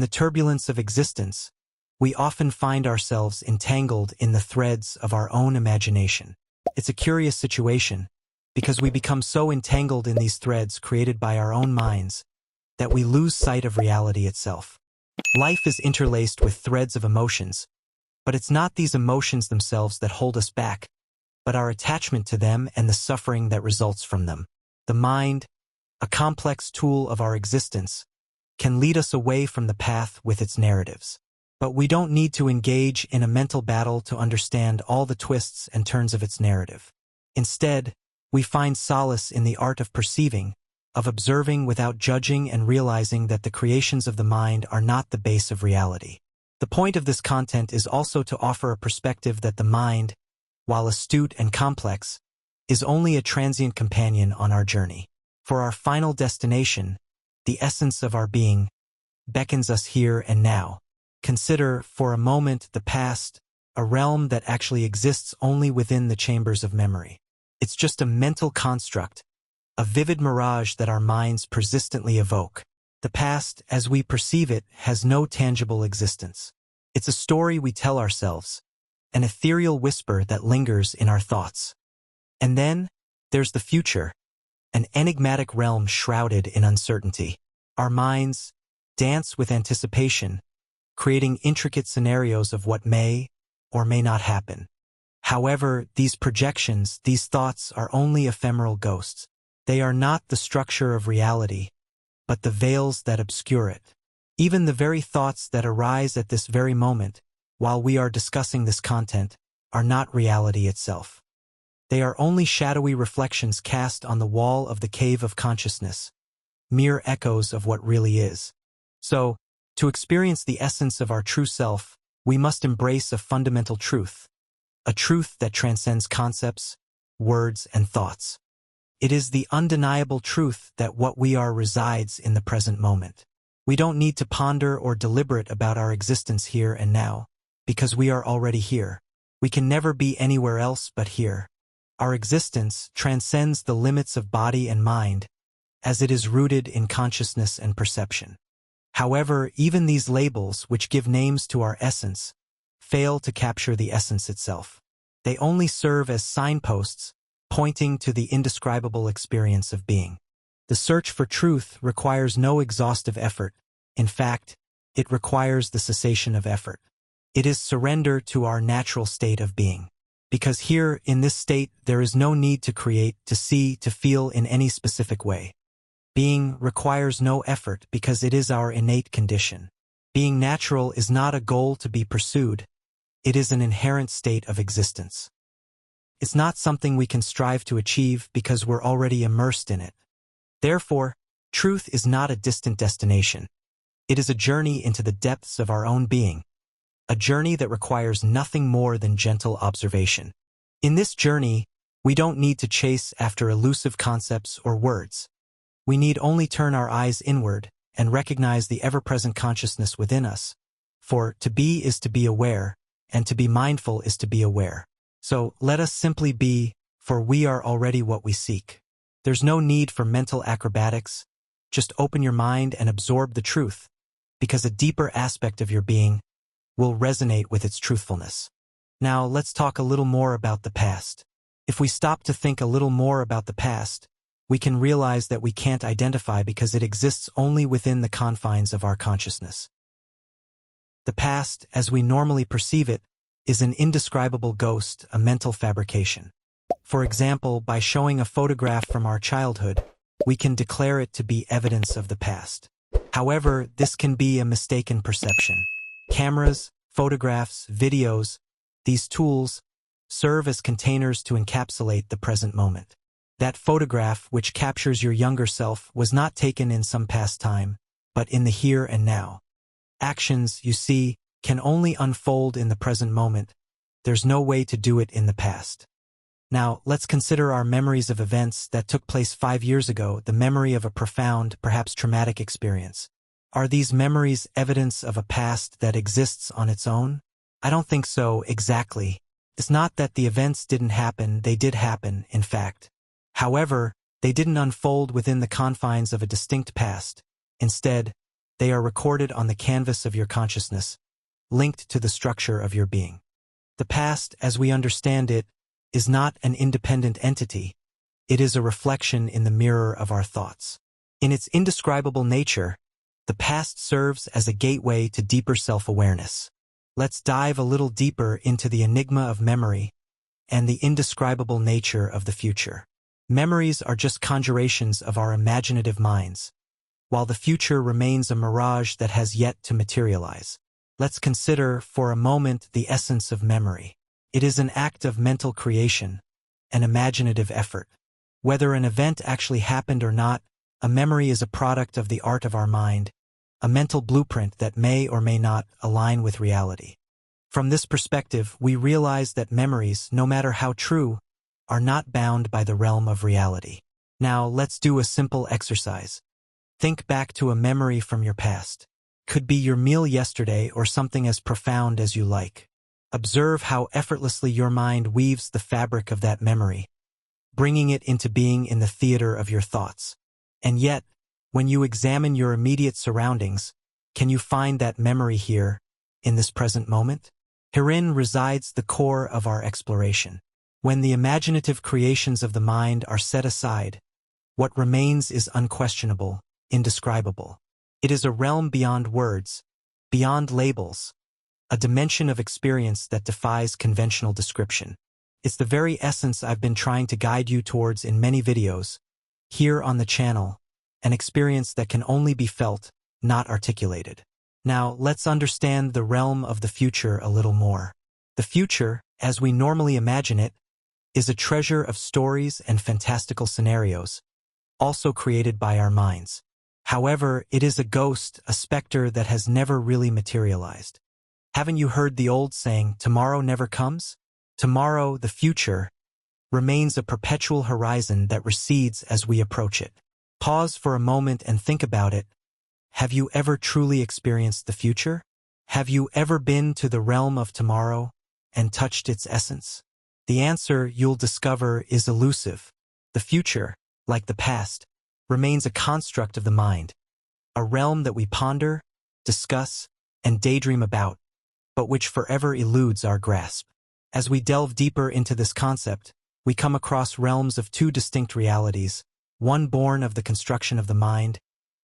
the turbulence of existence, we often find ourselves entangled in the threads of our own imagination. It's a curious situation, because we become so entangled in these threads created by our own minds that we lose sight of reality itself. Life is interlaced with threads of emotions, but it's not these emotions themselves that hold us back, but our attachment to them and the suffering that results from them. The mind, a complex tool of our existence, can lead us away from the path with its narratives. But we don't need to engage in a mental battle to understand all the twists and turns of its narrative. Instead, we find solace in the art of perceiving, of observing without judging and realizing that the creations of the mind are not the base of reality. The point of this content is also to offer a perspective that the mind, while astute and complex, is only a transient companion on our journey. For our final destination, the essence of our being, beckons us here and now. Consider, for a moment, the past, a realm that actually exists only within the chambers of memory. It's just a mental construct, a vivid mirage that our minds persistently evoke. The past, as we perceive it, has no tangible existence. It's a story we tell ourselves, an ethereal whisper that lingers in our thoughts. And then, there's the future, an enigmatic realm shrouded in uncertainty. Our minds dance with anticipation, creating intricate scenarios of what may or may not happen. However, these projections, these thoughts are only ephemeral ghosts. They are not the structure of reality, but the veils that obscure it. Even the very thoughts that arise at this very moment, while we are discussing this content, are not reality itself. They are only shadowy reflections cast on the wall of the cave of consciousness, mere echoes of what really is. So, to experience the essence of our true self, we must embrace a fundamental truth, a truth that transcends concepts, words, and thoughts. It is the undeniable truth that what we are resides in the present moment. We don't need to ponder or deliberate about our existence here and now, because we are already here. We can never be anywhere else but here. Our existence transcends the limits of body and mind, as it is rooted in consciousness and perception. However, even these labels, which give names to our essence, fail to capture the essence itself. They only serve as signposts, pointing to the indescribable experience of being. The search for truth requires no exhaustive effort. In fact, it requires the cessation of effort. It is surrender to our natural state of being. Because here, in this state, there is no need to create, to see, to feel in any specific way. Being requires no effort because it is our innate condition. Being natural is not a goal to be pursued. It is an inherent state of existence. It's not something we can strive to achieve because we're already immersed in it. Therefore, truth is not a distant destination. It is a journey into the depths of our own being, a journey that requires nothing more than gentle observation. In this journey, we don't need to chase after elusive concepts or words. We need only turn our eyes inward and recognize the ever-present consciousness within us. For to be is to be aware, and to be mindful is to be aware. So let us simply be, for we are already what we seek. There's no need for mental acrobatics. Just open your mind and absorb the truth, because a deeper aspect of your being will resonate with its truthfulness. Now let's talk a little more about the past. If we stop to think a little more about the past, we can realize that we can't identify because it exists only within the confines of our consciousness. The past, as we normally perceive it, is an indescribable ghost, a mental fabrication. For example, by showing a photograph from our childhood, we can declare it to be evidence of the past. However, this can be a mistaken perception. Cameras, photographs, videos, these tools serve as containers to encapsulate the present moment. That photograph, which captures your younger self, was not taken in some past time, but in the here and now. Actions, you see, can only unfold in the present moment. There's no way to do it in the past. Now, let's consider our memories of events that took place 5 years ago, the memory of a profound, perhaps traumatic experience. Are these memories evidence of a past that exists on its own? I don't think so, exactly. It's not that the events didn't happen, they did happen, in fact. However, they didn't unfold within the confines of a distinct past. Instead, They are recorded on the canvas of your consciousness, linked to the structure of your being. The past, as we understand it, is not an independent entity. It is a reflection in the mirror of our thoughts. In its indescribable nature, the past serves as a gateway to deeper self-awareness. Let's dive a little deeper into the enigma of memory and the indescribable nature of the future. Memories are just conjurations of our imaginative minds, while the future remains a mirage that has yet to materialize. Let's consider, for a moment, the essence of memory. It is an act of mental creation, an imaginative effort. Whether an event actually happened or not, a memory is a product of the art of our mind, a mental blueprint that may or may not align with reality. From this perspective, we realize that memories, no matter how true, are not bound by the realm of reality. Now, let's do a simple exercise. Think back to a memory from your past. Could be your meal yesterday or something as profound as you like. Observe how effortlessly your mind weaves the fabric of that memory, bringing it into being in the theater of your thoughts. And yet, when you examine your immediate surroundings, can you find that memory here, in this present moment? Herein resides the core of our exploration. When the imaginative creations of the mind are set aside, what remains is unquestionable, indescribable. It is a realm beyond words, beyond labels, a dimension of experience that defies conventional description. It's the very essence I've been trying to guide you towards in many videos, here on the channel, an experience that can only be felt, not articulated. Now, let's understand the realm of the future a little more. The future, as we normally imagine it, is a treasure of stories and fantastical scenarios, also created by our minds. However, it is a ghost, a specter that has never really materialized. Haven't you heard the old saying, tomorrow never comes? Tomorrow, the future, remains a perpetual horizon that recedes as we approach it. Pause for a moment and think about it. Have you ever truly experienced the future? Have you ever been to the realm of tomorrow and touched its essence? The answer, you'll discover, is elusive. The future, like the past, remains a construct of the mind, a realm that we ponder, discuss, and daydream about, but which forever eludes our grasp. As we delve deeper into this concept, we come across realms of two distinct realities, one born of the construction of the mind,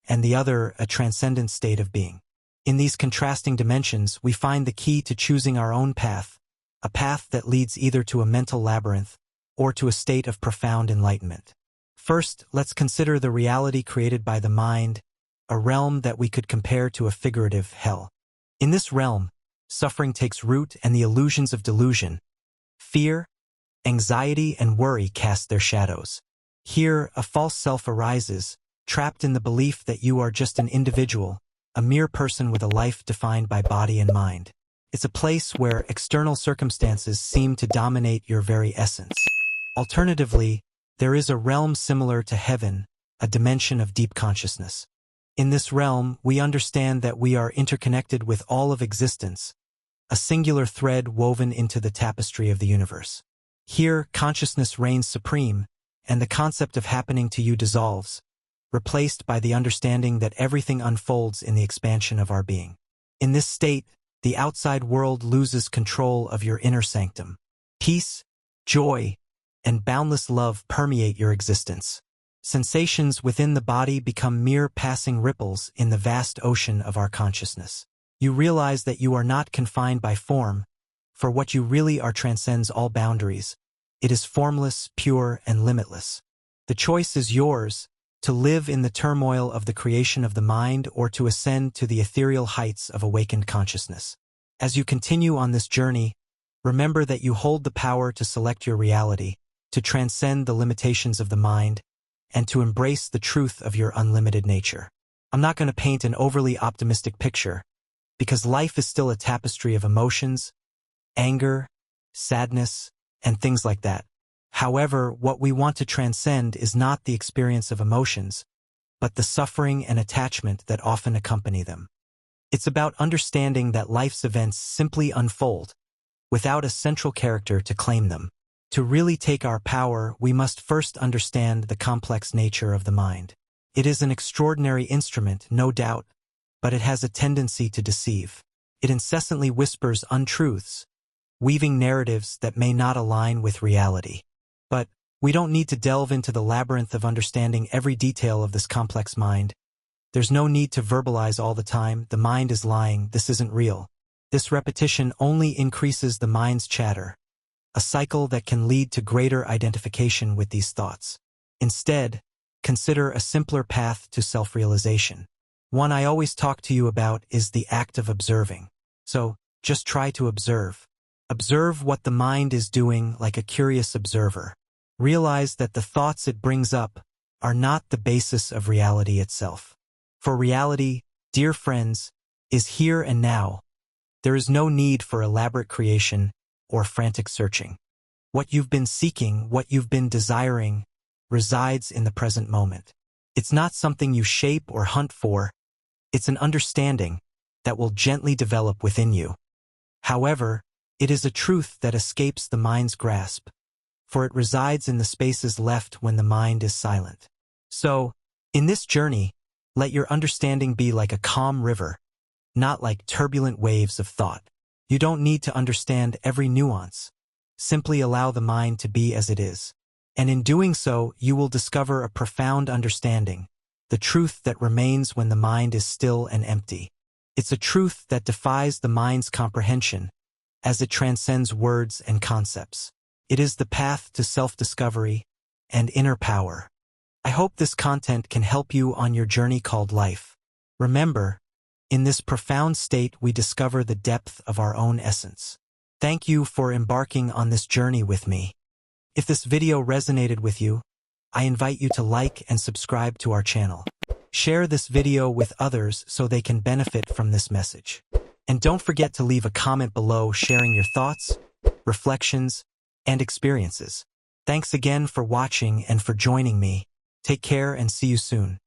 and the other a transcendent state of being. In these contrasting dimensions, we find the key to choosing our own path, a path that leads either to a mental labyrinth or to a state of profound enlightenment. First, let's consider the reality created by the mind, a realm that we could compare to a figurative hell. In this realm, suffering takes root and the illusions of delusion, fear, anxiety, and worry cast their shadows. Here, a false self arises, trapped in the belief that you are just an individual, a mere person with a life defined by body and mind. It's a place where external circumstances seem to dominate your very essence. Alternatively, there is a realm similar to heaven, a dimension of deep consciousness. In this realm, we understand that we are interconnected with all of existence, a singular thread woven into the tapestry of the universe. Here, consciousness reigns supreme, and the concept of happening to you dissolves, replaced by the understanding that everything unfolds in the expansion of our being. In this state, the outside world loses control of your inner sanctum. Peace, joy, and boundless love permeate your existence. Sensations within the body become mere passing ripples in the vast ocean of our consciousness. You realize that you are not confined by form, for what you really are transcends all boundaries. It is formless, pure, and limitless. The choice is yours, to live in the turmoil of the creation of the mind or to ascend to the ethereal heights of awakened consciousness. As you continue on this journey, remember that you hold the power to select your reality, to transcend the limitations of the mind, and to embrace the truth of your unlimited nature. I'm not going to paint an overly optimistic picture, because life is still a tapestry of emotions, anger, sadness, and things like that. However, what we want to transcend is not the experience of emotions, but the suffering and attachment that often accompany them. It's about understanding that life's events simply unfold, without a central character to claim them. To really take our power, we must first understand the complex nature of the mind. It is an extraordinary instrument, no doubt, but it has a tendency to deceive. It incessantly whispers untruths, weaving narratives that may not align with reality. But we don't need to delve into the labyrinth of understanding every detail of this complex mind. There's no need to verbalize all the time, "The mind is lying, this isn't real." This repetition only increases the mind's chatter, a cycle that can lead to greater identification with these thoughts. Instead, consider a simpler path to self-realization. One I always talk to you about is the act of observing. So, just try to observe. Observe what the mind is doing like a curious observer. Realize that the thoughts it brings up are not the basis of reality itself. For reality, dear friends, is here and now. There is no need for elaborate creation or frantic searching. What you've been seeking, what you've been desiring, resides in the present moment. It's not something you shape or hunt for. It's an understanding that will gently develop within you. However, it is a truth that escapes the mind's grasp, for it resides in the spaces left when the mind is silent. So, in this journey, let your understanding be like a calm river, not like turbulent waves of thought. You don't need to understand every nuance. Simply allow the mind to be as it is. And in doing so, you will discover a profound understanding, the truth that remains when the mind is still and empty. It's a truth that defies the mind's comprehension, as it transcends words and concepts. It is the path to self-discovery and inner power. I hope this content can help you on your journey called life. Remember, in this profound state we discover the depth of our own essence. Thank you for embarking on this journey with me. If this video resonated with you, I invite you to like and subscribe to our channel. Share this video with others so they can benefit from this message. And don't forget to leave a comment below sharing your thoughts, reflections, and experiences. Thanks again for watching and for joining me. Take care and see you soon.